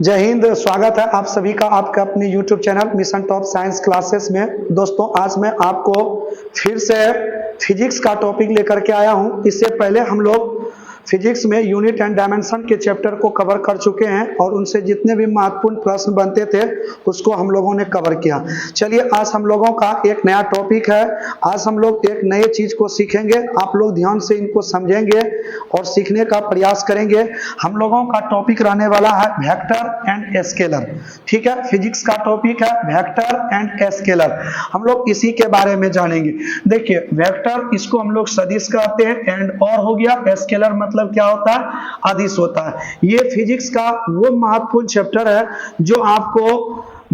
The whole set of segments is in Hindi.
जय हिंद। स्वागत है आप सभी का आपका अपने YouTube channel mission top science classes में। दोस्तों, आज मैं आपको फिर से फिजिक्स का टॉपिक लेकर के आया हूं। इससे पहले हम लोग फिजिक्स में यूनिट एंड डायमेंशन के चैप्टर को कवर कर चुके हैं और उनसे जितने भी महत्वपूर्ण प्रश्न बनते थे उसको हम लोगों ने कवर किया। चलिए, आज हम लोगों का एक नया टॉपिक है। आज हम लोग एक नए चीज को सीखेंगे। आप लोग ध्यान से इनको समझेंगे और सीखने का प्रयास करेंगे। हम लोगों का टॉपिक रहने वाला है वेक्टर एंड स्केलर। ठीक है, फिजिक्स का टॉपिक है वेक्टर एंड स्केलर। हम लोग इसी के बारे में जानेंगे। देखिए, वेक्टर इसको हम लोग सदिश कहते हैं, एंड और हो गया स्केलर मतलब क्या होता है, अदिश होता है। ये फिजिक्स का वो महत्वपूर्ण चैप्टर है जो आपको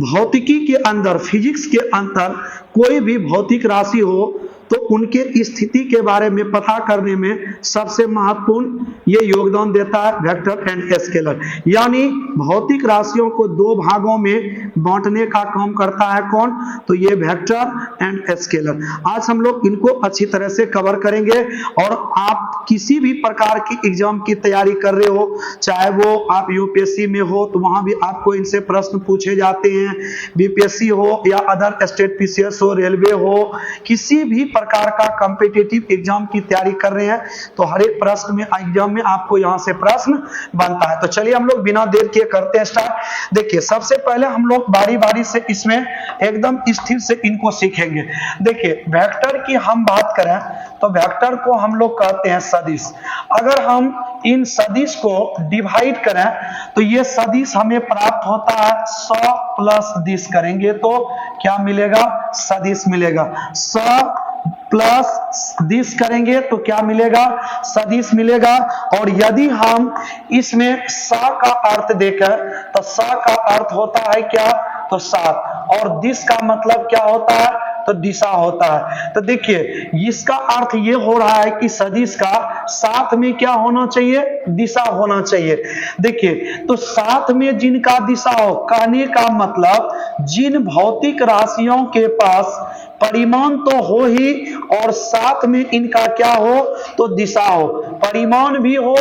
भौतिकी के अंदर, फिजिक्स के अंदर कोई भी भौतिक राशि हो तो उनके स्थिति के बारे में पता करने में सबसे महत्वपूर्ण ये योगदान देता है वेक्टर एंड स्केलर। यानी भौतिक राशियों को दो भागों में बांटने का काम करता है कौन, तो ये वेक्टर एंड स्केलर। आज हम लोग इनको अच्छी तरह से कवर करेंगे। और आप किसी भी प्रकार की एग्जाम की तैयारी कर रहे हो, चाहे वो आप यूपीएससी में हो तो वहां भी आपको इनसे प्रश्न पूछे जाते हैं, बीपीएससी हो या अदर स्टेट पीसीएस हो, रेलवे हो, किसी भी प्रकार का कॉम्पिटिटिव एग्जाम की तैयारी कर रहे हैं तो हर एक प्रश्न में एग्जाम में आपको यहां से प्रश्न बनता है। तो चलिए हम लोग बिना देर किए करते हैं स्टार्ट। देखिए, सबसे पहले हम लोग बारी बारी से इसमें एकदम स्थिर से इनको सीखेंगे। देखिए, वेक्टर की हम बात करें तो वेक्टर को हम लोग कहते हैं सदिश। अगर हम इन सदिश को डिवाइड करें तो ये सदिश हमें प्राप्त होता है 100 प्लस दिश करेंगे तो क्या मिलेगा, सदिश मिलेगा। 100 प्लस दिश करेंगे तो क्या मिलेगा, सदिश मिलेगा। और यदि हम इसमें सा का अर्थ देखें तो सा का अर्थ होता है क्या, तो 7, और दिश का मतलब क्या होता है, तो दिशा होता है। तो देखिए, इसका अर्थ ये हो रहा है कि सदिश का साथ में क्या होना चाहिए, दिशा होना चाहिए। देखिए, तो साथ में जिनका दिशा हो, कहने का मतलब जिन भौतिक राशियों के पास परिमाण तो हो ही और साथ में इनका क्या हो, तो दिशा हो। परिमाण भी हो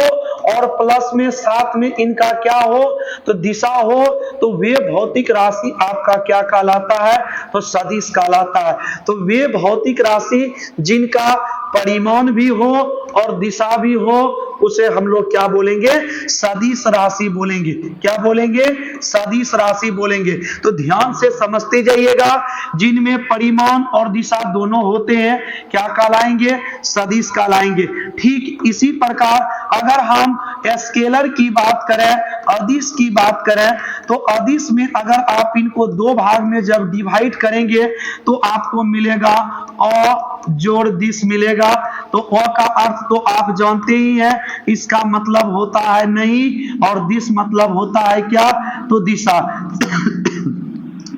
और प्लस में साथ में इनका क्या हो, तो दिशा हो, तो वे भौतिक राशि आपका क्या कहलाता है, तो सदिश कहलाता है। तो वे भौतिक राशि जिनका परिमाण भी हो और दिशा भी हो उसे हम लोग क्या बोलेंगे, सदिश राशि बोलेंगे। क्या बोलेंगे, सदिश राशि बोलेंगे। तो ध्यान से समझते जाइएगा, जिनमें परिमाण और दिशा दोनों होते हैं क्या कहलाएंगे, सदिश कहलाएंगे। ठीक इसी प्रकार अगर हम स्केलर की बात करें, अदिश की बात करें, तो अदिश में अगर आप इनको दो भाग में जब डिवाइड करेंगे तो आपको मिलेगा अ जोड़ दिश मिलेगा। तो अ का अर्थ तो आप जानते ही हैं, इसका मतलब होता है नहीं, और दिश मतलब होता है क्या, तो दिशा।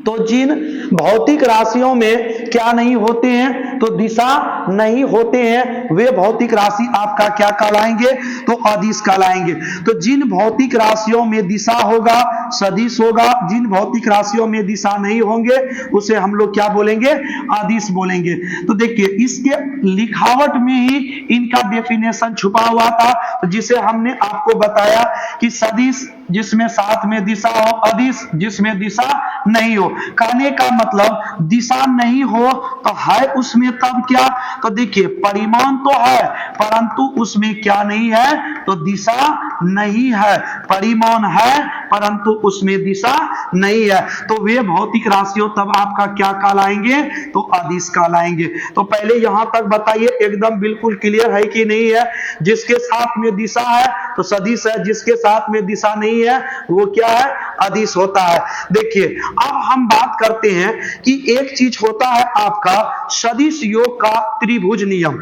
तो जिन भौतिक राशियों में क्या नहीं होते हैं, तो दिशा नहीं होते हैं, वे भौतिक राशि आपका क्या कहलाएंगे, तो अदिश कहलाएंगे। तो जिन भौतिक राशियों में दिशा होगा, सदिश होगा। जिन भौतिक राशियों में दिशा नहीं होंगे उसे हम लोग क्या बोलेंगे, अदिश बोलेंगे। तो देखिए, इसके लिखावट में ही इनका डेफिनेशन छुपा हुआ था, जिसे हमने आपको बताया कि सदिश जिसमें साथ में दिशा हो, अदिश जिसमें दिशा नहीं हो। कहने का मतलब दिशा नहीं हो तो है उसमें तब क्या, तो देखिए परिमाण तो है परंतु उसमें क्या नहीं है, तो दिशा नहीं है। परिमाण है परंतु उसमें दिशा नहीं है, तो वे भौतिक राशियों तब आपका क्या कहलाएंगे, तो अदिश कहलाएंगे। तो पहले यहां तक बताइए एकदम बिल्कुल क्लियर है कि नहीं है। जिसके साथ में दिशा है तो सदिश है, जिसके साथ में दिशा नहीं है वो क्या है, अदिश होता है। देखिए, अब हम बात करते हैं कि एक चीज होता है आपका सदिश योग का त्रिभुज नियम।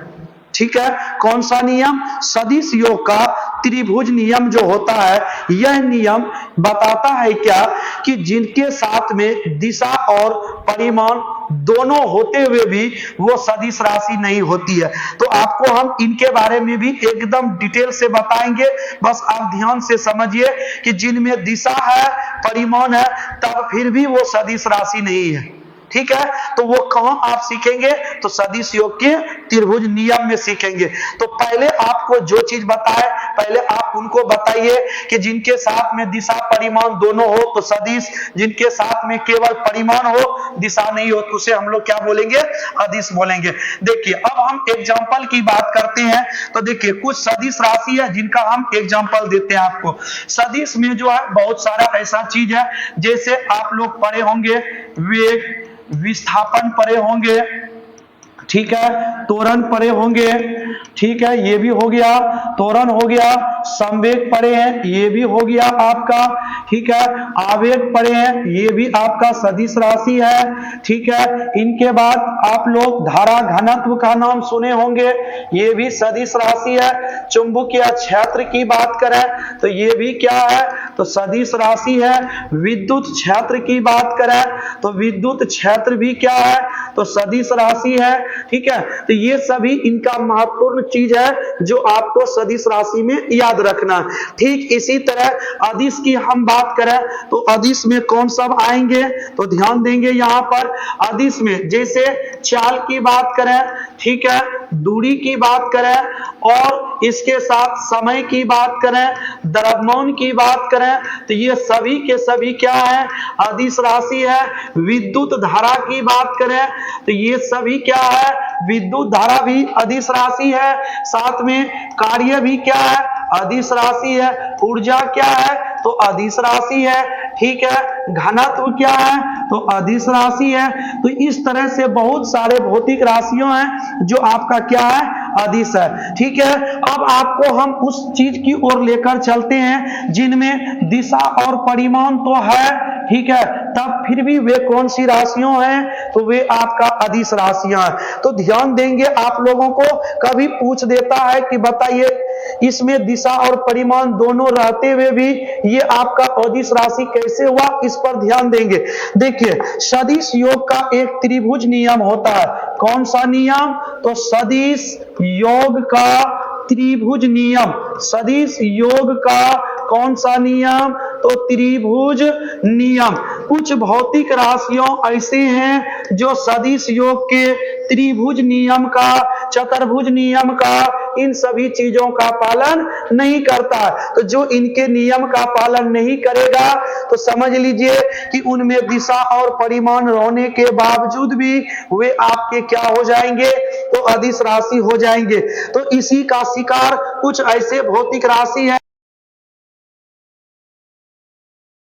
ठीक है, कौन सा नियम, सदिश योग का त्रिभुज नियम जो होता है, यह नियम बताता है क्या, कि जिनके साथ में दिशा और परिमाण दोनों होते हुए भी वो सदिश राशि नहीं होती है। तो आपको हम इनके बारे में भी एकदम डिटेल से बताएंगे। बस आप ध्यान से समझिए कि जिनमें दिशा है, परिमाण है, तब फिर भी वो सदिश राशि नहीं है। ठीक है, तो वो कहां आप सीखेंगे, तो सदिश योग के त्रिभुज नियम में सीखेंगे। तो पहले आपको जो चीज बताए पहले आप उनको बताइए कि जिनके साथ में दिशा परिमाण दोनों हो तो सदिश, जिनके साथ में केवल परिमाण हो दिशा नहीं हो तो उसे हम लोग क्या बोलेंगे, अदिश बोलेंगे। देखिए अब हम एग्जाम्पल की बात करते हैं तो देखिए कुछ सदिश राशि है जिनका हम एग्जाम्पल देते हैं आपको। सदिश में जो है बहुत सारा ऐसा चीज है, जैसे आप लोग पढ़े होंगे वेग, विस्थापन पढ़े होंगे, ठीक है, त्वरण पढ़े होंगे, ठीक है, ये भी हो गया, त्वरण हो गया, संवेग पढ़े हैं, ये भी हो गया आपका, ठीक है, आवेग पढ़े हैं, ये भी आपका सदिश राशि है, ठीक है। इनके बाद आप लोग धारा घनत्व का नाम सुने होंगे, ये भी सदिश राशि है। चुंबकीय क्षेत्र की बात करें तो ये भी क्या है, तो सदिश राशि है। विद्युत क्षेत्र की बात करें तो विद्युत क्षेत्र भी क्या है, तो सदिश राशि है, ठीक है। तो ये सभी इनका महत्वपूर्ण चीज है जो आपको सदिश राशि में याद रखना है। ठीक इसी तरह अदिश की हम बात करें तो अदिश में कौन सब आएंगे, तो ध्यान देंगे यहाँ पर। अदिश में जैसे चाल की बात करें, ठीक है, दूरी की बात करें और इसके साथ समय की बात करें, द्रव्यमान की बात करें तो ये सभी के सभी क्या है, अदिश राशि है। विद्युत धारा की बात करें तो ये सभी क्या है, विद्युत धारा भी अदिश राशि है। साथ में कार्य भी क्या है, अदिश राशि है। ऊर्जा क्या है, तो अदिश राशि है, ठीक है। घनत्व क्या है, तो अदिश राशि है। तो इस तरह से बहुत सारे भौतिक राशियां हैं जो आपका क्या है, अदिश है, ठीक है। अब आपको हम उस चीज की ओर लेकर चलते हैं जिनमें दिशा और परिमाण तो है, ठीक है, तब फिर भी वे कौन सी राशियां हैं, तो वे आपका अदिश राशियां हैं। तो ध्यान देंगे, आप लोगों को कभी पूछ देता है कि बताइए इसमें दिशा और परिमाण दोनों रहते हुए भी ये आपका अदिश राशि कैसे हुआ, इस पर ध्यान देंगे। देखिए सदिश योग का एक त्रिभुज नियम होता है। कौन सा नियम, तो सदिश योग का त्रिभुज नियम। सदिश योग का कौन सा नियम, तो त्रिभुज नियम। कुछ भौतिक राशियों ऐसे हैं जो सदिश योग के त्रिभुज नियम का, चतुर्भुज नियम का, इन सभी चीजों का पालन नहीं करता। तो जो इनके नियम का पालन नहीं करेगा तो समझ लीजिए कि उनमें दिशा और परिमाण होने के बावजूद भी वे आपके क्या हो जाएंगे, तो अदिश राशि हो जाएंगे। तो इसी का शिकार कुछ ऐसे भौतिक राशि है